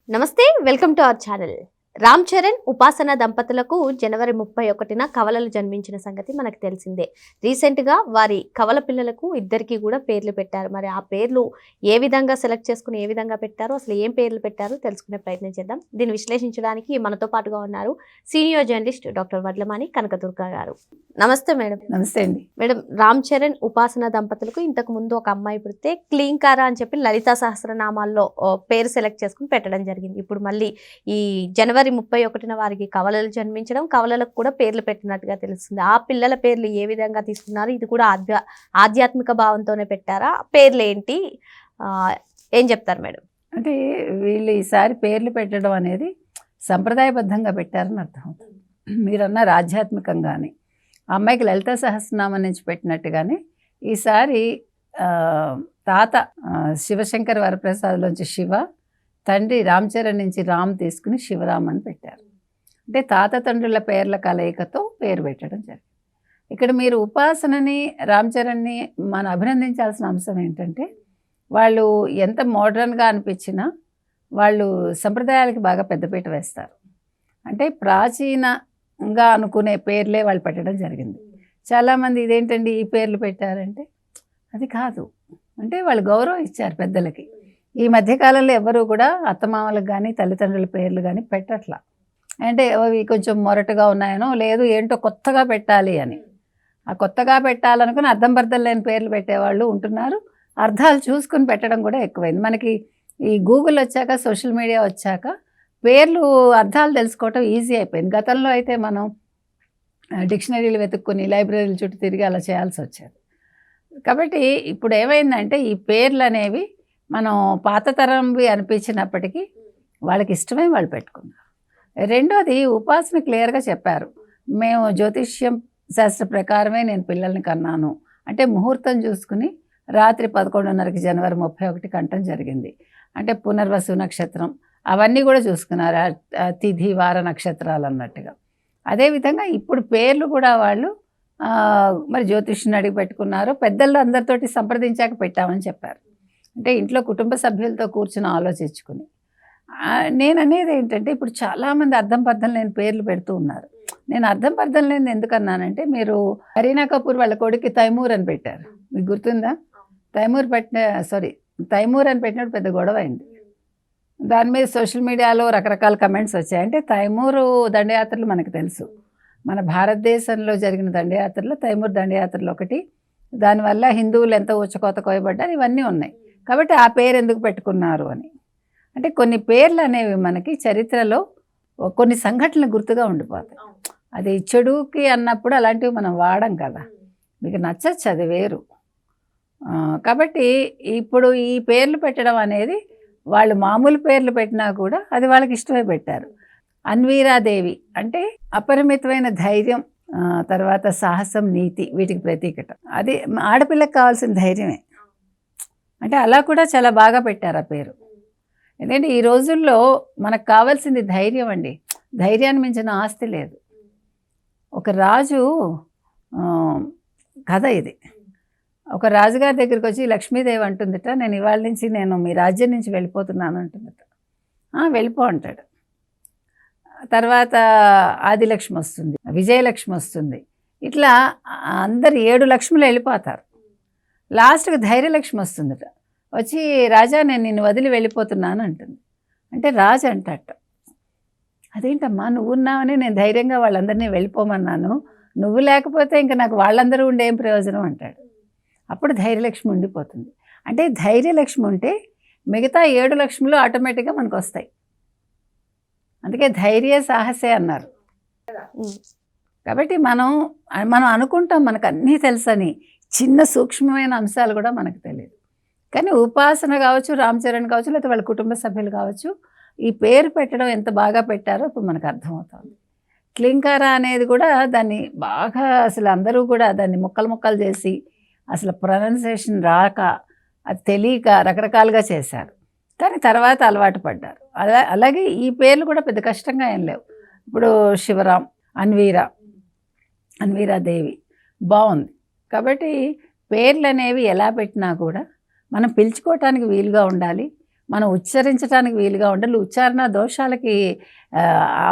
నమస్తే, welcome to our channel. Ram Charan, ఉపాసన దంపతులకు జనవరి 31న కవలలు జన్మించిన సంగతి మనకు తెలిసిందే. రీసెంట్గా వారి కవల పిల్లలకు ఇద్దరికి కూడా పేర్లు పెట్టారు. మరి ఆ పేర్లు ఏ విధంగా సెలెక్ట్ చేసుకుని ఏ విధంగా పెట్టారో, అసలు ఏం పేర్లు పెట్టారో తెలుసుకునే ప్రయత్నం చేద్దాం. దీన్ని విశ్లేషించడానికి మనతో పాటుగా ఉన్నారు senior journalist doctor Vadlamani Kanakadurga గారు. నమస్తే మేడం. నమస్తే అండి మేడం, రామ్ చరణ్, ఉపాసన దంపతులకు ఇంతకు ముందు ఒక అమ్మాయి పుడితే క్లీంకారా అని చెప్పి లలితా సహస్రనామాల్లో పేరు సెలెక్ట్ చేసుకుని పెట్టడం జరిగింది. ఇప్పుడు మళ్ళీ ఈ జనవరి 31న వారికి కవలలు జన్మించడం, కవలలకు కూడా పేర్లు పెట్టినట్టుగా తెలుస్తుంది. ఆ పిల్లల పేర్లు ఏ విధంగా తీసుకున్నారు? ఇది కూడా ఆధ్యాత్మిక భావంతోనే పెట్టారా? పేర్లు ఏంటి, ఏం చెప్తారు మేడం? అంటే వీళ్ళు ఈసారి పేర్లు పెట్టడం అనేది సంప్రదాయబద్ధంగా పెట్టారని అర్థం. మీరన్నారు ఆధ్యాత్మికంగానే. ఆ అమ్మాయికి లలితా సహస్రనామం నుంచి పెట్టినట్టుగానే ఈసారి తాత శివశంకర్ వరప్రసాద్లోంచి శివ, తండ్రి రామ్ చరణ్ నుంచి రామ్ తీసుకుని శివరామ్ అని పెట్టారు. అంటే తాత తండ్రుల పేర్ల కలయికతో పేరు పెట్టడం జరిగింది. ఇక్కడ మీరు ఉపాసనని, రామ్ చరణ్ని మనం అభినందించాల్సిన అంశం ఏంటంటే, వాళ్ళు ఎంత మోడర్న్గా అనిపించినా వాళ్ళు సంప్రదాయాలకి బాగా పెద్దపీట వేస్తారు. అంటే ప్రాచీనంగా అనుకునే పేర్లే వాళ్ళు పెట్టడం జరిగింది. చాలామంది ఇదేంటండి ఈ పేర్లు పెట్టారంటే, అది కాదు. అంటే వాళ్ళు గౌరవం ఇచ్చారు పెద్దలకి. ఈ మధ్యకాలంలో ఎవరు కూడా అత్తమామలకు కానీ తల్లిదండ్రుల పేర్లు కానీ పెట్టట్లా. అంటే అవి కొంచెం మొరటుగా ఉన్నాయనో, లేదు ఏంటో కొత్తగా పెట్టాలి అని. ఆ కొత్తగా పెట్టాలనుకుని అర్థం పర్థం లేని పేర్లు పెట్టేవాళ్ళు ఉంటున్నారు. అర్థాలు చూసుకుని పెట్టడం కూడా ఎక్కువైంది. మనకి ఈ గూగుల్ వచ్చాక, సోషల్ మీడియా వచ్చాక పేర్లు అర్థాలు తెలుసుకోవటం ఈజీ అయిపోయింది. గతంలో అయితే మనం డిక్షనరీలు వెతుక్కుని లైబ్రరీల చుట్టూ తిరిగి అలా చేయాల్సి వచ్చేది. కాబట్టి ఇప్పుడు ఏమైందంటే, ఈ పేర్లు అనేవి మనం పాత తరంవి అనిపించినప్పటికీ వాళ్ళకి ఇష్టమే వాళ్ళు పెట్టుకున్నారు. రెండోది, ఉపాసన క్లియర్గా చెప్పారు, మేము జ్యోతిష్యం శాస్త్ర ప్రకారమే నేను పిల్లల్ని కన్నాను అంటే ముహూర్తం చూసుకుని రాత్రి 11:30కి జనవరి 31 కంటం జరిగింది. అంటే పునర్వసు నక్షత్రం అవన్నీ కూడా చూసుకున్నారు, తిథి వార నక్షత్రాలు అన్నట్టుగా. అదేవిధంగా ఇప్పుడు పేర్లు కూడా వాళ్ళు మరి జ్యోతిష్యుని అడిగి పెట్టుకున్నారు. పెద్దలు అందరితోటి సంప్రదించాక పెట్టామని చెప్పారు. అంటే ఇంట్లో కుటుంబ సభ్యులతో కూర్చుని ఆలోచించుకుని. నేను అనేది ఏంటంటే, ఇప్పుడు చాలామంది అర్థం పర్థం లేని పేర్లు పెడుతూ ఉన్నారు. నేను అర్థం పర్థం లేని ఎందుకన్నానంటే, మీరు కరీనా కపూర్ వాళ్ళ కొడుకు తైమూర్ అని పెట్టారు, మీకు గుర్తుందా? తైమూర్ అని పెట్టినప్పుడు పెద్ద గొడవ అయింది. దాని మీద సోషల్ మీడియాలో రకరకాల కమెంట్స్ వచ్చాయి. అంటే తైమూరు దండయాత్రలు మనకు తెలుసు, మన భారతదేశంలో జరిగిన దండయాత్రలో తైమూర్ దండయాత్రలు ఒకటి. దానివల్ల హిందువులు ఎంత ఉచ్చకోత కోయబడ్డారు, ఇవన్నీ ఉన్నాయి. కాబట్టి ఆ పేరు ఎందుకు పెట్టుకున్నారు అని. అంటే కొన్ని పేర్లు అనేవి మనకి చరిత్రలో కొన్ని సంఘటనలు గుర్తుగా ఉండిపోతాయి. అది చెడుకి అన్నప్పుడు అలాంటివి మనం వాడం కదా, మీకు నచ్చచ్చు, అది వేరు. కాబట్టి ఇప్పుడు ఈ పేర్లు పెట్టడం అనేది, వాళ్ళు మామూలు పేర్లు పెట్టినా కూడా అది వాళ్ళకి ఇష్టమే పెట్టారు. అన్వీరాదేవి అంటే అపరిమితమైన ధైర్యం, తర్వాత సాహసం, నీతి, వీటికి ప్రతీకట. అది ఆడపిల్లకి కావాల్సిన ధైర్యమే. అంటే అలా కూడా చాలా బాగా పెట్టారు ఆ పేరు. ఎందుకంటే ఈ రోజుల్లో మనకు కావాల్సింది ధైర్యం అండి. ధైర్యాన్ని మించిన ఆస్తి లేదు. ఒక రాజు కథ ఇది. ఒక రాజుగారి దగ్గరికి వచ్చి లక్ష్మీదేవి అంటుందిట, నేను ఇవాళ నుంచి మీ రాజ్యం నుంచి వెళ్ళిపోతున్నాను అంటుందిట. వెళ్ళిపో అంటాడు. తర్వాత ఆదిలక్ష్మి వస్తుంది, విజయలక్ష్మి వస్తుంది. ఇట్లా అందరు 7 లక్ష్ములు వెళ్ళిపోతారు. లాస్ట్కి ధైర్యలక్ష్మి వస్తుందట. వచ్చి, రాజా నేను నిన్ను వదిలి వెళ్ళిపోతున్నాను అంటుంది. అంటే రాజు అంటట, అదేంటమ్మా నువ్వు ఉన్నావని నేను ధైర్యంగా వాళ్ళందరినీ వెళ్ళిపోమన్నాను, నువ్వు లేకపోతే ఇంకా నాకు వాళ్ళందరూ ఉండే ఏం ప్రయోజనం అంటాడు. అప్పుడు ధైర్యలక్ష్మి ఉండిపోతుంది. అంటే ధైర్యలక్ష్మి ఉంటే మిగతా 7 లక్ష్ములు ఆటోమేటిక్గా మనకు వస్తాయి. అందుకే ధైర్య సాహసే అన్నారు. కాబట్టి మనం అనుకుంటాం మనకు అన్నీ తెలుసని, చిన్న సూక్ష్మమైన అంశాలు కూడా మనకు తెలియదు. కానీ ఉపాసన కావచ్చు, రామ్ చరణ్ కావచ్చు, లేకపోతే వాళ్ళ కుటుంబ సభ్యులు కావచ్చు, ఈ పేరు పెట్టడం ఎంత బాగా పెట్టారో ఇప్పుడు మనకు అర్థమవుతుంది. క్లీంకారా అనేది కూడా దాన్ని బాగా అసలు అందరూ కూడా దాన్ని ముక్కలు చేసి అసలు ప్రొనౌన్సియేషన్ రాక, అది తెలియక రకరకాలుగా చేశారు. కానీ తర్వాత అలవాటు పడ్డారు. అలాగే ఈ పేర్లు కూడా పెద్ద కష్టంగా ఏం లేవు. ఇప్పుడు శివరాం, అన్వీరాదేవి బాగుంది. కాబట్టి పేర్లు అనేవి ఎలా పెట్టినా కూడా మనం పిలుచుకోవటానికి వీలుగా ఉండాలి. మనం ఉచ్చరించడానికి వీలుగా ఉండాలి, ఉచ్చారణ దోషాలకి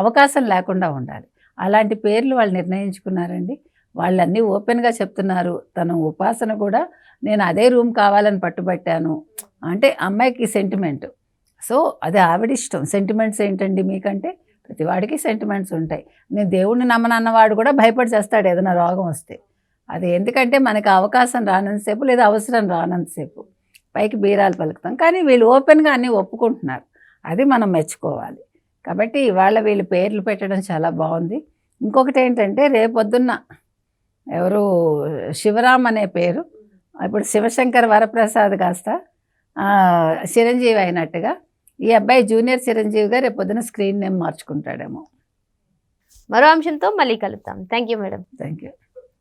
అవకాశం లేకుండా ఉండాలి. అలాంటి పేర్లు వాళ్ళు నిర్ణయించుకున్నారండి. వాళ్ళన్నీ ఓపెన్గా చెప్తున్నారు. తన ఉపాసన కూడా నేను అదే రూమ్ కావాలని పట్టుబట్టాను అంటే అమ్మాయికి సెంటిమెంట్. సో అది ఆవిడ ఇష్టం. సెంటిమెంట్స్ ఏంటండి మీకంటే, ప్రతివాడికి సెంటిమెంట్స్ ఉంటాయి. నేను దేవుణ్ణి నమ్మనన్నవాడు కూడా భయపడి చేస్తాడు ఏదైనా రోగం వస్తే. అది ఎందుకంటే మనకి అవకాశం రానంతసేపు లేదా అవసరం రానంతసేపు పైకి బీరాలు పలుకుతాం. కానీ వీళ్ళు ఓపెన్గా అన్నీ ఒప్పుకుంటున్నారు. అది మనం మెచ్చుకోవాలి. కాబట్టి ఇవాళ వీళ్ళు పేర్లు పెట్టడం చాలా బాగుంది. ఇంకొకటి ఏంటంటే రేపొద్దున్న ఎవరు శివరాం అనే పేరు ఇప్పుడు శివశంకర్ వరప్రసాద్ కాస్త చిరంజీవి అయినట్టుగా ఈ అబ్బాయి జూనియర్ చిరంజీవిగా రేపొద్దున స్క్రీన్ నేమ్ మార్చుకుంటాడేమో. మరో అంశంతో మళ్ళీ కలుద్దాం. Thank you madam. Thank you.